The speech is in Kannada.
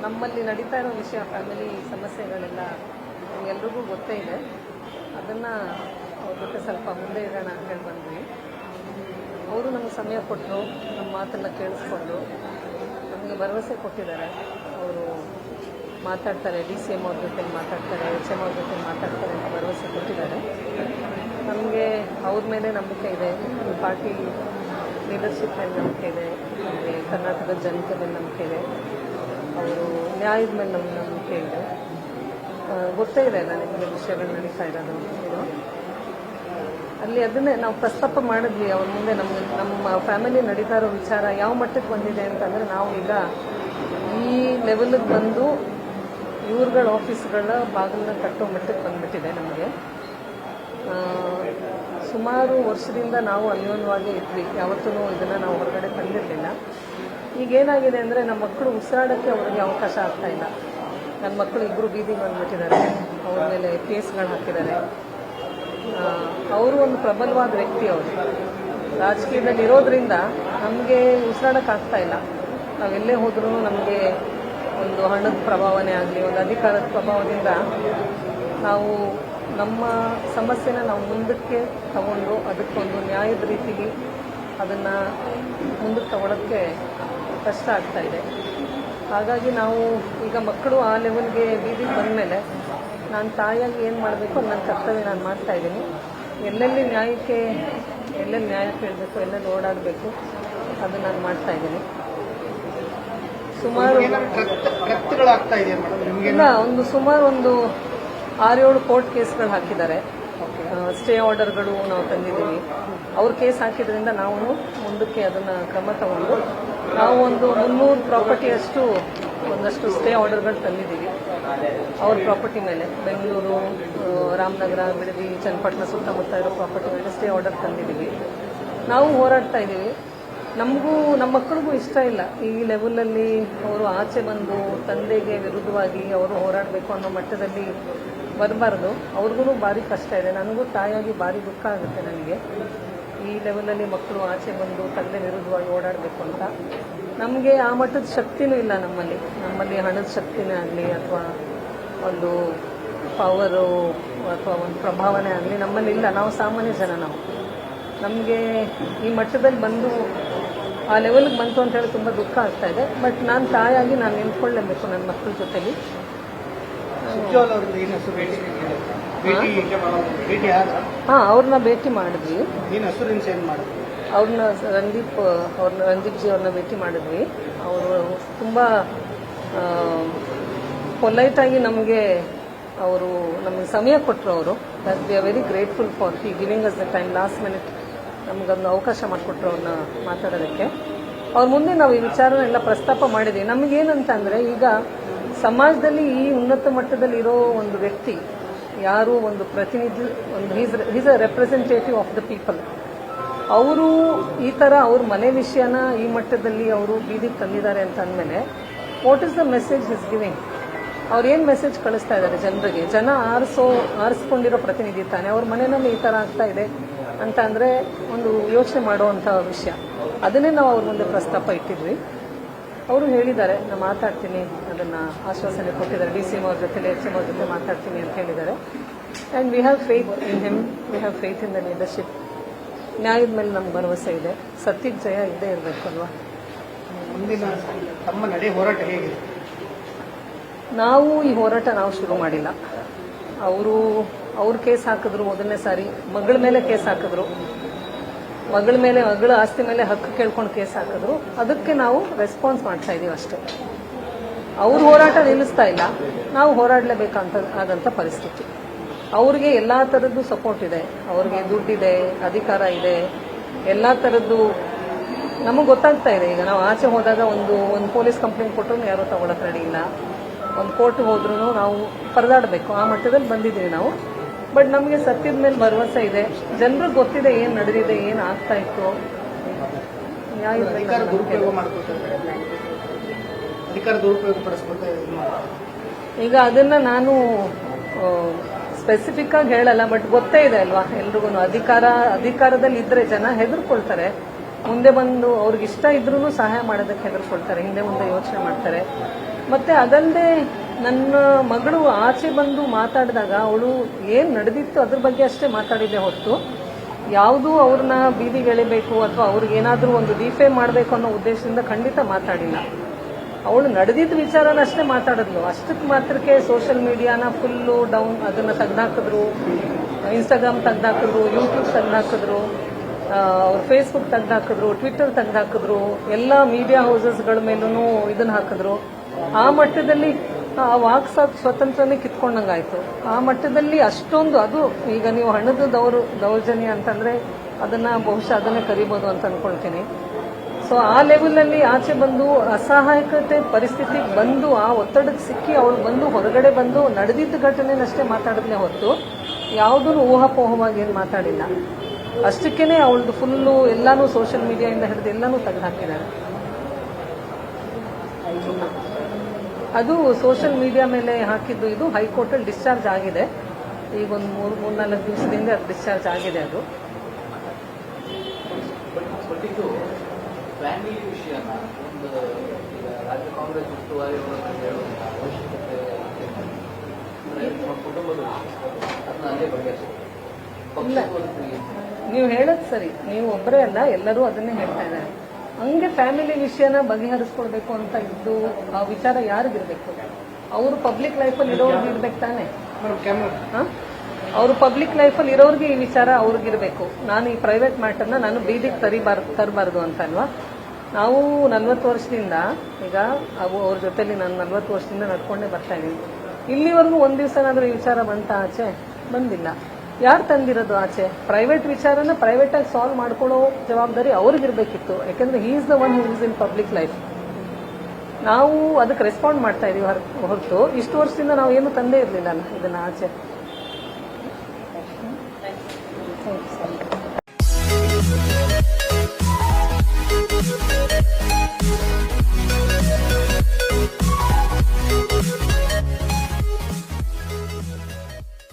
ನಮ್ಮಲ್ಲಿ ನಡೀತಾ ಇರೋ ವಿಷಯ, ಫ್ಯಾಮಿಲಿ ಸಮಸ್ಯೆಗಳೆಲ್ಲ ಎಲ್ರಿಗೂ ಗೊತ್ತೇ ಇದೆ. ಅದನ್ನು ಅವ್ರ ಜೊತೆ ಸ್ವಲ್ಪ ಮುಂದೆ ಇಡೋಣ ಅಂತ ಹೇಳಿ ಬಂದ್ವಿ. ಅವರು ನಮಗೆ ಸಮಯ ಕೊಟ್ಟರು, ನಮ್ಮ ಮಾತೆಲ್ಲ ಕೇಳಿಸ್ಕೊಂಡು ನಮಗೆ ಭರವಸೆ ಕೊಟ್ಟಿದ್ದಾರೆ. ಅವರು ಮಾತಾಡ್ತಾರೆ, DCM ಅವ್ರ ಜೊತೆ ಮಾತಾಡ್ತಾರೆ, HM ಅವ್ರ ಜೊತೆ ಮಾತಾಡ್ತಾರೆ ಅಂತ ಭರವಸೆ ಕೊಟ್ಟಿದ್ದಾರೆ. ನಮಗೆ ಅವ್ರ ಮೇಲೆ ನಂಬಿಕೆ ಇದೆ, ಪಾರ್ಟಿ ಲೀಡರ್ಶಿಪ್ ಮೇಲೆ ನಂಬಿಕೆ ಇದೆ, ನಮಗೆ ಕರ್ನಾಟಕದ ಜನತೆ ಮೇಲೆ ನಂಬಿಕೆ ಇದೆ, ಅವರು ನ್ಯಾಯದ ಮೇಲೆ ನಮಗೆ ನಂಬಿಕೆ ಇದೆ. ಗೊತ್ತೇ ಇದೆ ಅಲ್ಲ ನಿಮಗೆ ವಿಷಯಗಳು ನಡೀತಾ ಇರೋದು ಇದು. ಅಲ್ಲಿ ಅದನ್ನೇ ನಾವು ಪ್ರಸ್ತಾಪ ಮಾಡಿದ್ವಿ ಅವ್ರ ಮುಂದೆ. ನಮ್ಮ ಫ್ಯಾಮಿಲಿ ನಡೀತಾ ಇರೋ ವಿಚಾರ ಯಾವ ಮಟ್ಟಕ್ಕೆ ಬಂದಿದೆ ಅಂತಂದರೆ, ನಾವು ಈಗ ಈ ಲೆವೆಲ್ಗೆ ಬಂದು ಇವ್ರುಗಳ ಆಫೀಸ್ಗಳ ಬಾಗಿಲನ್ನ ಕಟ್ಟೋ ಮಟ್ಟಕ್ಕೆ ಬಂದ್ಬಿಟ್ಟಿದೆ ನಮಗೆ. ಸುಮಾರು ವರ್ಷದಿಂದ ನಾವು ಅನ್ಯೋನ್ಯವಾಗಿ ಇದ್ವಿ, ಯಾವತ್ತೂ ಇದನ್ನು ನಾವು ಹೊರಗಡೆ ತಂದಿರಲಿಲ್ಲ. ಈಗೇನಾಗಿದೆ ಅಂದರೆ, ನಮ್ಮ ಮಕ್ಕಳು ಉಸಿರಾಡೋಕ್ಕೆ ಅವ್ರಿಗೆ ಅವಕಾಶ ಆಗ್ತಾ ಇಲ್ಲ. ನನ್ನ ಮಕ್ಕಳು ಇಬ್ಬರು ಬೀದಿಗೆ ಬಂದುಬಿಟ್ಟಿದ್ದಾರೆ, ಅವ್ರ ಮೇಲೆ ಕೇಸ್ಗಳು ಹಾಕಿದ್ದಾರೆ. ಅವರು ಒಂದು ಪ್ರಬಲವಾದ ವ್ಯಕ್ತಿ, ಅವರು ರಾಜಕೀಯದಲ್ಲಿ ಇರೋದ್ರಿಂದ ನಮಗೆ ಉಸಿರಾಡೋಕ್ಕಾಗ್ತಾ ಇಲ್ಲ. ನಾವೆಲ್ಲೇ ಹೋದ್ರೂ ನಮಗೆ ಒಂದು ಹಣದ ಪ್ರಭಾವನೆ ಆಗಲಿ, ಒಂದು ಅಧಿಕಾರದ ಪ್ರಭಾವದಿಂದ ನಾವು ನಮ್ಮ ಸಮಸ್ಯೆನ ನಾವು ಮುಂದಕ್ಕೆ ತಗೊಂಡು ಅದಕ್ಕೊಂದು ನ್ಯಾಯದ ರೀತಿಗೆ ಅದನ್ನು ಮುಂದಕ್ಕೆ ತಗೊಳ್ಳೋಕ್ಕೆ ಕಷ್ಟ ಆಗ್ತಾ ಇದೆ. ಹಾಗಾಗಿ ನಾವು ಈಗ ಮಕ್ಕಳು ಆ ಲೆವೆಲ್ಗೆ ಬೀದಿಗೆ ಬಂದ ಮೇಲೆ ನಾನು ತಾಯಿಯಾಗಿ ಏನು ಮಾಡಬೇಕು, ನನ್ನ ಕರ್ತವ್ಯ ನಾನು ಮಾಡ್ತಾಯಿದ್ದೀನಿ. ಎಲ್ಲೆಲ್ಲಿ ನ್ಯಾಯ ಕೇಳಬೇಕು, ಎಲ್ಲೆಲ್ಲಿ ಓಡಾಡಬೇಕು ಅದನ್ನು ನಾನು ಮಾಡ್ತಾಯಿದ್ದೀನಿ. ಸುಮಾರು ಸುಮಾರು ಒಂದು 6-7 ಕೋರ್ಟ್ ಕೇಸ್ಗಳು ಹಾಕಿದ್ದಾರೆ. ಸ್ಟೇ ಆರ್ಡರ್ಗಳು ನಾವು ತಂದಿದ್ದೀವಿ. ಅವ್ರು ಕೇಸ್ ಹಾಕಿದ್ರಿಂದ ನಾವು ಮುಂದಕ್ಕೆ ಅದನ್ನು ಕ್ರಮ ತಗೊಂಡು ನಾವು ಒಂದು 300 ಪ್ರಾಪರ್ಟಿಯಷ್ಟು ಒಂದಷ್ಟು ಸ್ಟೇ ಆರ್ಡರ್ಗಳು ತಂದಿದ್ದೀವಿ. ಅವ್ರ ಪ್ರಾಪರ್ಟಿ ಮೇಲೆ ಬೆಂಗಳೂರು, ರಾಮನಗರ, ಬಿಡದಿ, ಚನ್ನಪಟ್ಟಣ ಸುತ್ತಮುತ್ತ ಇರೋ ಪ್ರಾಪರ್ಟಿ ಮೇಲೆ ಸ್ಟೇ ಆರ್ಡರ್ ತಂದಿದ್ದೀವಿ. ನಾವು ಹೋರಾಡ್ತಾ ಇದ್ದೀವಿ. ನಮಗೂ ನಮ್ಮ ಮಕ್ಕಳಿಗೂ ಇಷ್ಟ ಇಲ್ಲ ಈ ಲೆವೆಲಲ್ಲಿ ಅವರು ಆಚೆ ಬಂದು ತಂದೆಗೆ ವಿರುದ್ಧವಾಗಿ ಅವರು ಹೋರಾಡಬೇಕು ಅನ್ನೋ ಮಟ್ಟದಲ್ಲಿ ಬರಬಾರ್ದು. ಅವ್ರಿಗೂ ಭಾರಿ ಕಷ್ಟ ಇದೆ. ನನಗೂ ತಾಯಿಯಾಗಿ ಭಾರಿ ದುಃಖ ಆಗುತ್ತೆ ನನಗೆ, ಈ ಲೆವೆಲಲ್ಲಿ ಮಕ್ಕಳು ಆಚೆ ಬಂದು ತಂದೆ ವಿರುದ್ಧವಾಗಿ ಓಡಾಡಬೇಕು ಅಂತ. ನಮಗೆ ಆ ಮಟ್ಟದ ಶಕ್ತಿನೂ ಇಲ್ಲ ನಮ್ಮಲ್ಲಿ ಹಣದ ಶಕ್ತಿನೇ ಆಗಲಿ ಅಥವಾ ಒಂದು ಪವರು ಅಥವಾ ಒಂದು ಪ್ರಭಾವನೆ ಆಗಲಿ ನಮ್ಮಲ್ಲಿ ಇಲ್ಲ. ನಾವು ಸಾಮಾನ್ಯ ಜನ. ನಮಗೆ ಈ ಮಟ್ಟದಲ್ಲಿ ಬಂದು ಆ ಲೆವೆಲ್ಗೆ ಬಂತು ಅಂತ ಹೇಳಿ ತುಂಬ ದುಃಖ ಆಗ್ತಾ ಇದೆ. ಬಟ್ ನಾನು ತಾಯಾಗಿ ನಾನು ನಿಂತ್ಕೊಳ್ಳೇಬೇಕು ನನ್ನ ಮಕ್ಕಳ ಜೊತೆಲಿ. ಅವ್ರನ್ನ ಭೇಟಿ ಮಾಡಿದ್ವಿ. ರಂದೀಪ್ ಜಿ ಅವ್ರನ್ನ ಭೇಟಿ ಮಾಡಿದ್ವಿ. ಅವರು ತುಂಬ ಪೊಲೈಟಾಗಿ ನಮಗೆ ಸಮಯ ಕೊಟ್ಟರು. ಅವರು we are very grateful for giving us the time. Last minute ನಮಗೊಂದು ಅವಕಾಶ ಮಾಡಿಕೊಟ್ರು ಅವ್ರನ್ನ ಮಾತಾಡೋದಕ್ಕೆ. ಅವ್ರ ಮುಂದೆ ನಾವು ಈ ವಿಚಾರನೆಲ್ಲ ಪ್ರಸ್ತಾಪ ಮಾಡಿದ್ವಿ. ನಮಗೇನಂತಂದರೆ, ಈಗ ಸಮಾಜದಲ್ಲಿ ಈ ಉನ್ನತ ಮಟ್ಟದಲ್ಲಿ ಇರೋ ಒಂದು ವ್ಯಕ್ತಿ ಯಾರು, ಒಂದು ಪ್ರತಿನಿಧಿ, he's a representative of the people. ಅವರು ಈ ಥರ ಅವ್ರ ಮನೆ ವಿಷಯನ ಈ ಮಟ್ಟದಲ್ಲಿ ಅವರು ಬೀದಿಗೆ ತಂದಿದ್ದಾರೆ ಅಂತ ಅಂದಮೇಲೆ what is the message is giving? ಅವ್ರು ಏನು ಮೆಸೇಜ್ ಕಳಿಸ್ತಾ ಇದ್ದಾರೆ ಜನರಿಗೆ? ಜನ ಆರಿಸ್ಕೊಂಡಿರೋ ಪ್ರತಿನಿಧಿ ತಾನೆ. ಅವ್ರ ಮನೆಯಲ್ಲಿ ಈ ಥರ ಆಗ್ತಾ ಇದೆ ಅಂತ ಅಂದರೆ ಒಂದು ಯೋಚನೆ ಮಾಡುವಂಥ ವಿಷಯ. ಅದನ್ನೇ ನಾವು ಅವ್ರ ಮುಂದೆ ಪ್ರಸ್ತಾಪ ಇಟ್ಟಿದ್ವಿ. ಅವರು ಹೇಳಿದ್ದಾರೆ, ನಾನು ಮಾತಾಡ್ತೀನಿ, ಅದನ್ನು ಆಶ್ವಾಸನೆ ಕೊಟ್ಟಿದ್ದಾರೆ. DCM ಅವ್ರ ಜೊತೆ, HM ಅವ್ರ ಜೊತೆ ಮಾತಾಡ್ತೀನಿ ಅಂತ ಹೇಳಿದ್ದಾರೆ. And we have faith in him, we have faith in the leadership. ನ್ಯಾಯದ ಮೇಲೆ ನಮ್ಗೆ ಭರವಸೆ ಇದೆ. ಸತ್ಯದ ಜಯ ಇದ್ದೇ ಇರಬೇಕಲ್ವಾ? ಮುಂದಿನ ತಮ್ಮ ನಡೆ ಹೋರಾಟ ಹೇಗಿದೆ? ನಾವು ಈ ಹೋರಾಟ ನಾವು ಶುರು ಮಾಡಿಲ್ಲ. ಅವ್ರು ಕೇಸ್ ಹಾಕಿದ್ರು. ಮೊದಲನೇ ಸಾರಿ ಮಗಳ ಮೇಲೆ ಕೇಸ್ ಹಾಕಿದ್ರು. ಮಗಳ ಆಸ್ತಿ ಮೇಲೆ ಹಕ್ಕು ಕೇಳ್ಕೊಂಡು ಕೇಸ್ ಹಾಕಿದ್ರು. ಅದಕ್ಕೆ ನಾವು ರೆಸ್ಪಾನ್ಸ್ ಮಾಡ್ತಾ ಇದೀವಿ ಅಷ್ಟೇ. ಅವ್ರ ಹೋರಾಟ ನಿಲ್ಲಿಸ್ತಾ ಇಲ್ಲ, ನಾವು ಹೋರಾಡಲೇಬೇಕಂತ ಪರಿಸ್ಥಿತಿ. ಅವ್ರಿಗೆ ಎಲ್ಲ ಥರದ್ದು ಸಪೋರ್ಟ್ ಇದೆ, ಅವ್ರಿಗೆ ದುಡ್ಡಿದೆ, ಅಧಿಕಾರ ಇದೆ, ಎಲ್ಲ ಥರದ್ದು ನಮಗೆ ಗೊತ್ತಾಗ್ತಾ ಇದೆ. ಈಗ ನಾವು ಆಚೆ ಹೋದಾಗ ಒಂದು ಪೊಲೀಸ್ ಕಂಪ್ಲೇಂಟ್ ಕೊಟ್ಟರು ಯಾರೂ ತಗೊಳಕ್ಕೆ ರೆಡಿ ಇಲ್ಲ. ಒಂದು ಕೋರ್ಟ್ಗೆ ಹೋದ್ರೂ ನಾವು ಪರದಾಡಬೇಕು, ಆ ಮಟ್ಟದಲ್ಲಿ ಬಂದಿದ್ದೀವಿ ನಾವು. ಬಟ್ ನಮಗೆ ಸತ್ಯದ ಮೇಲೆ ಭರವಸೆ ಇದೆ. ಜನರಿಗೆ ಗೊತ್ತಿದೆ ಏನು ನಡೆದಿದೆ, ಏನು ಆಗ್ತಾ ಇತ್ತು. ಈಗ ಅದನ್ನು ನಾನು ಸ್ಪೆಸಿಫಿಕ್ ಆಗಿ ಹೇಳಲ್ಲ, ಬಟ್ ಗೊತ್ತೇ ಇದೆ ಅಲ್ವಾ ಎಲ್ರಿಗೂ. ಅಧಿಕಾರದಲ್ಲಿ ಇದ್ರೆ ಜನ ಹೆದರ್ಕೊಳ್ತಾರೆ. ಮುಂದೆ ಬಂದು ಅವ್ರಿಗೆ ಇಷ್ಟ ಇದ್ರೂ ಸಹಾಯ ಮಾಡೋದಕ್ಕೆ ಹೆದರ್ಕೊಳ್ತಾರೆ, ಹಿಂದೆ ಮುಂದೆ ಯೋಚನೆ ಮಾಡ್ತಾರೆ. ಮತ್ತೆ ಅದಲ್ಲದೆ ನನ್ನ ಮಗಳು ಆಚೆ ಬಂದು ಮಾತಾಡಿದಾಗ ಅವಳು ಏನು ನಡೆದಿತ್ತು ಅದ್ರ ಬಗ್ಗೆ ಅಷ್ಟೇ ಮಾತಾಡಿದೆ ಹೊರತು ಯಾವುದೂ ಅವ್ರನ್ನ ಬೀದಿಗೆ ಎಳಿಬೇಕು ಅಥವಾ ಅವ್ರಿಗೇನಾದರೂ ಒಂದು ಡಿಫೇಮ್ ಮಾಡಬೇಕು ಅನ್ನೋ ಉದ್ದೇಶದಿಂದ ಖಂಡಿತ ಮಾತಾಡಿಲ್ಲ. ಅವಳು ನಡೆದಿದ್ದ ವಿಚಾರನಷ್ಟೇ ಮಾತಾಡಿದ್ಲು. ಅಷ್ಟಕ್ಕೆ ಮಾತ್ರಕ್ಕೆ ಸೋಷಿಯಲ್ ಮೀಡಿಯಾನ ಫುಲ್ಲು ಡೌನ್ ಅದನ್ನು ತೆಗೆದಾಕಿದ್ರು, ಇನ್ಸ್ಟಾಗ್ರಾಮ್ ತೆಗೆದಾಕಿದ್ರು, ಯೂಟ್ಯೂಬ್ ತೆಗೆದಾಕಿದ್ರು, ಅವ್ರು ಫೇಸ್ಬುಕ್ ತೆಗೆದಾಕಿದ್ರು, ಟ್ವಿಟರ್ ತೆಗೆದಾಕಿದ್ರು, ಎಲ್ಲ ಮೀಡಿಯಾ ಹೌಸಸ್ಗಳ ಮೇಲೂ ಇದನ್ನ ಹಾಕಿದ್ರು. ಆ ಮಟ್ಟದಲ್ಲಿ ಆ ವಾಕ್ ಸ್ವತಂತ್ರನೇ ಕಿತ್ಕೊಂಡಂಗಾಯ್ತು. ಆ ಮಟ್ಟದಲ್ಲಿ ಅಷ್ಟೊಂದು ಅದು ಈಗ ನೀವು ಹಣದ ದೌರ್ಜನ್ಯ ಅಂತಂದ್ರೆ ಅದನ್ನ ಬಹುಶಃ ಅದನ್ನೇ ಕರಿಬೋದು ಅಂತ ಅನ್ಕೊಳ್ತೀನಿ. ಸೊ ಆ ಲೆವೆಲಲ್ಲಿ ಆಚೆ ಬಂದು ಅಸಹಾಯಕತೆ ಪರಿಸ್ಥಿತಿಗೆ ಬಂದು ಆ ಒತ್ತಡಕ್ಕೆ ಸಿಕ್ಕಿ ಅವಳು ಬಂದು ಹೊರಗಡೆ ಬಂದು ನಡೆದಿದ್ದ ಘಟನೆನಷ್ಟೇ ಮಾತಾಡಿದ್ಲೇ ಹೊರತು ಯಾವುದೂ ಊಹಾಪೋಹವಾಗಿ ಏನು ಮಾತಾಡಿಲ್ಲ. ಅಷ್ಟಕ್ಕೇನೆ ಅವಳದು ಫುಲ್ಲು ಎಲ್ಲಾನು ಸೋಷಿಯಲ್ ಮೀಡಿಯಾದಿಂದ ಹಿಡಿದು ಎಲ್ಲಾನು ತೆಗೆದುಹಾಕಿದ್ದಾರೆ. ಅದು ಸೋಷಿಯಲ್ ಮೀಡಿಯಾ ಮೇಲೆ ಹಾಕಿದ್ದು. ಇದು ಹೈಕೋರ್ಟಲ್ಲಿ ಡಿಸ್ಚಾರ್ಜ್ ಆಗಿದೆ. ಈಗ ಒಂದು 3-4 ದಿವಸದಿಂದ ಅದು ಡಿಸ್ಚಾರ್ಜ್ ಆಗಿದೆ. ಅದು ಫ್ಯಾಮಿಲಿ ವಿಷಯನ ಒಂದು ರಾಜ್ಯ ಕಾಂಗ್ರೆಸ್ ಉಸ್ತುವಾರಿ ಹೇಳುವಂತ ಅವಶ್ಯಕತೆ ಕುಟುಂಬದ ಅದನ್ನ ಅಲ್ಲೇ ಬಗೆಹರಿಸಬೇಕು. ನೀವು ಹೇಳೋದು ಸರಿ, ನೀವು ಒಬ್ಬರೇ ಅಲ್ಲ, ಎಲ್ಲರೂ ಅದನ್ನೇ ಹೇಳ್ತಾ ಇದ್ದಾರೆ. ಹಂಗೆ ಫ್ಯಾಮಿಲಿ ವಿಷಯನ ಬಗೆಹರಿಸ್ಕೊಳ್ಬೇಕು ಅಂತ ಇದ್ದು ಆ ವಿಚಾರ ಯಾರಿಗಿರ್ಬೇಕು? ಅವರು ಪಬ್ಲಿಕ್ ಲೈಫಲ್ಲಿ ಇರೋರ್ಗೆ ಇರ್ಬೇಕು ತಾನೆ. ಅವರು ಪಬ್ಲಿಕ್ ಲೈಫಲ್ಲಿ ಇರೋರ್ಗೆ ಈ ವಿಚಾರ ಅವ್ರಿಗಿರ್ಬೇಕು. ನಾನು ಈ ಪ್ರೈವೇಟ್ ಮ್ಯಾಟರ್ನ ನಾನು ಬೀದಿಗೆ ತರಬಾರ್ದು ಅಂತ ಅಲ್ವಾ. ನಾವು 40 ವರ್ಷದಿಂದ ಈಗ ಅವ್ರ ಜೊತೆಲಿ ನಾನು 40 ವರ್ಷದಿಂದ ನಡ್ಕೊಂಡೇ ಬರ್ತಾ ಇದ್ದೀನಿ. ಇಲ್ಲಿವರೆಗೂ ಒಂದು ದಿವಸನಾದ್ರೂ ಈ ವಿಚಾರ ಬಂತ ಆಚೆ? ಬಂದಿಲ್ಲ. ಯಾರು ತಂದಿರೋದು ಆಚೆ? ಪ್ರೈವೇಟ್ ವಿಚಾರನ ಪ್ರೈವೇಟ್ ಆಗಿ ಸಾಲ್ವ್ ಮಾಡ್ಕೊಳ್ಳೋ ಜವಾಬ್ದಾರಿ ಅವ್ರಿಗಿರ್ಬೇಕಿತ್ತು. ಯಾಕಂದ್ರೆ he is the one who is in public life. ನಾವು ಅದಕ್ಕೆ ರೆಸ್ಪಾಂಡ್ ಮಾಡ್ತಾ ಇದೀವಿ ಹೊರತು ಇಷ್ಟು ವರ್ಷದಿಂದ ನಾವು ಏನು ತಂದೇ ಇರಲಿಲ್ಲ ಇದನ್ನ ಆಚೆ.